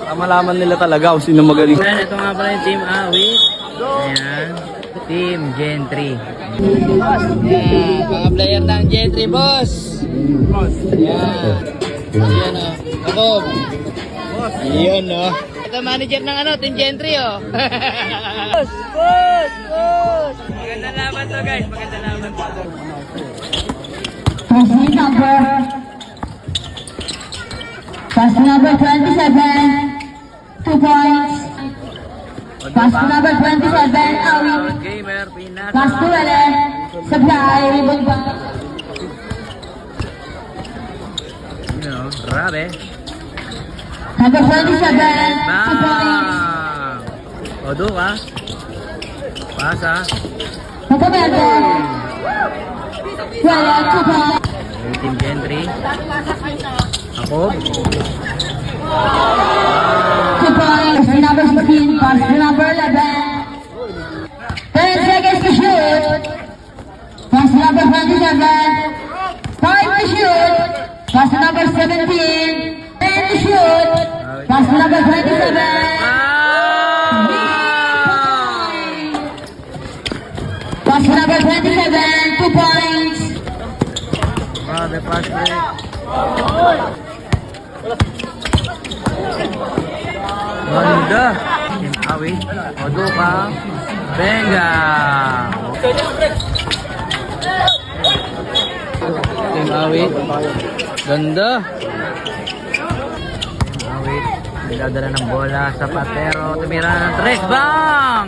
Para malaman nila talaga kung sino magaling. Ayan, ito nga pala yung Team Awit. Ayan. Team Gen 3. Ayan, mga player ng Gen 3, boss. Ayan. Ayan o. Ako. Ayan o. Ito manager ng Team Gen 3 o. Boss! Boss! Boss! Maganda laban to guys. Maganda laban to. Pass number 27, 2 points. Pass number 27, Awit. Gamer, Pinasa. Pass to Ellen, supply, rebound back. Grabe. Number 27, 2 points. Bang! Odo ka. Pasa. Magkabento. Wala, 2 points. Team Gen 3. Ako. 2 points. Number 16, pass to number 11. 10 seconds to shoot. Pass to number 27. 5 to shoot. Pass to number 17. 10 to shoot. Pass to number 27. Pass to number 27. 2 points. Grabe, fast break. Ganda. Team Awit. Odo ka. Benga. Team Awit. Ganda. Team Awit. Nagdadala ng bola sa Patero. Tumira ng 3. Bang!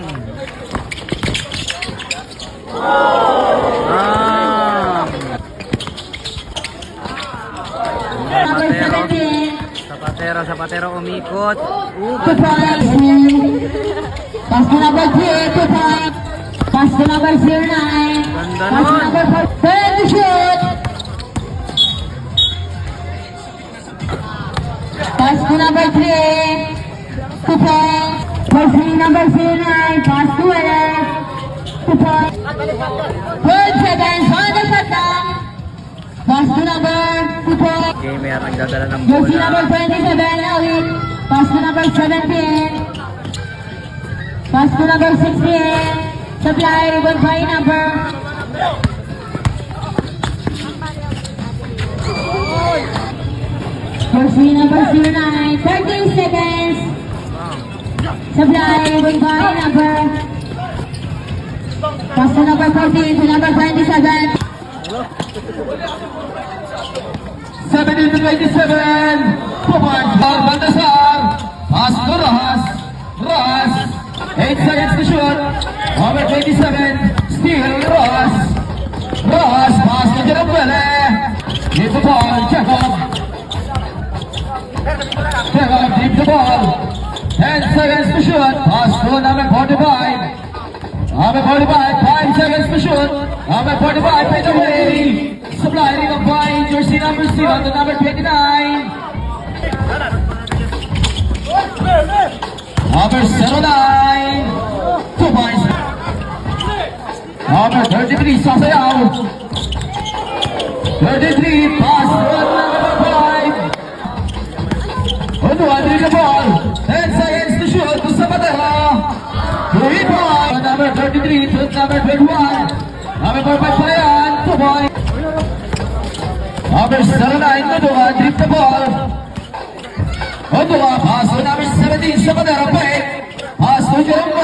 Bang! Sapatero umikot. 2 points. Pass to number 3, 2 points. Pass to number 09. Ganda Pass to nun. number 4. 10 to shoot. Pass to number 3, 2 points. Pass to number 09. Pass to Ellen, 2 points. 12 seconds on the shot clock. Pass to number 2 points. Gamer nagdadala ng Jersey number bola. 27, Awit. Pass to number 17. Pass to number 16. Supply, rebound by number. Jersey number 09, 13 seconds. Supply, rebound by number. Pass to number 14 to number 27. 17 to 27. 2 points. Bandasar. Pass to Rojas. Rojas. 8 seconds to shoot. Number 27. Still Rojas. Rojas. Pass to Jerome. Keep the ball. Jacob. Jacob keep the ball. 10 seconds to shoot. Pass to number 45. Number 45. 5 seconds to shoot. Number 45. Take away. Supply ring of point, jersey number 0 to number 29. Number 09. 2 points. Number 33, Sasayaw. 33, pass to number 5. Undo, under the ball. 10 seconds to shoot to Zapatero. 3 points. Number 33 to number 21. Number 45 pa yan, 2 points. Number 09, Odua, drip the ball. Odua, pass to number 17, Zapatero, break. Pass to Jerome.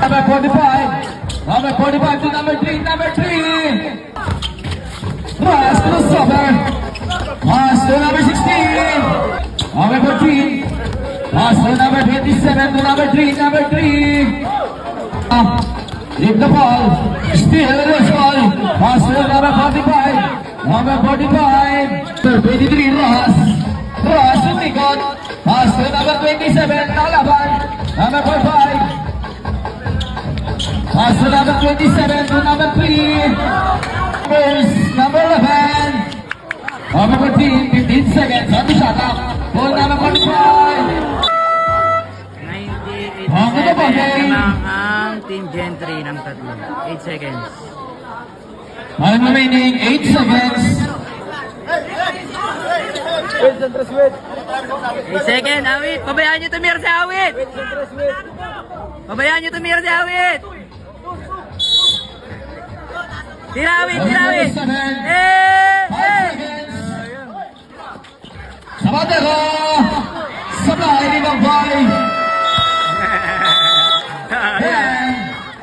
Number 45. Number 45 to number 3, number 3. Pass to Sofer. Pass to number 16. Number 14. Pass to number 27 to number 3, number 3. Drip the ball. Still this ball. Pass to number 45. Number 45. 23, Rojas. Rojas to Nikon. Pass to number 27, Nalaban. Number 45. Pass to number 27 to number 3. Number 11. Number 14, 15 seconds on the shot clock. Ball number 45. 98 lang ang Team Gen 3 ng tatlo. 8 seconds. Time remaining 8 seconds. Second, Awit. Pabayaan nyo tumira si Awit. Pabayaan nyo tumira si Awit. Tira, Awit. Tira, Awit. Sabatero! Sabay ni Mabay!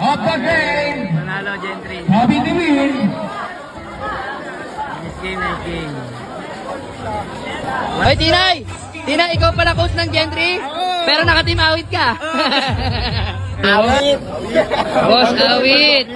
Up again! Panalo, Gentry. Happy to win! Nice game, nice game. Hoy, Tinay! Tinay, ikaw pala coach ng Gentry? Pero naka-team Awit ka. Awit! Boss, Awit!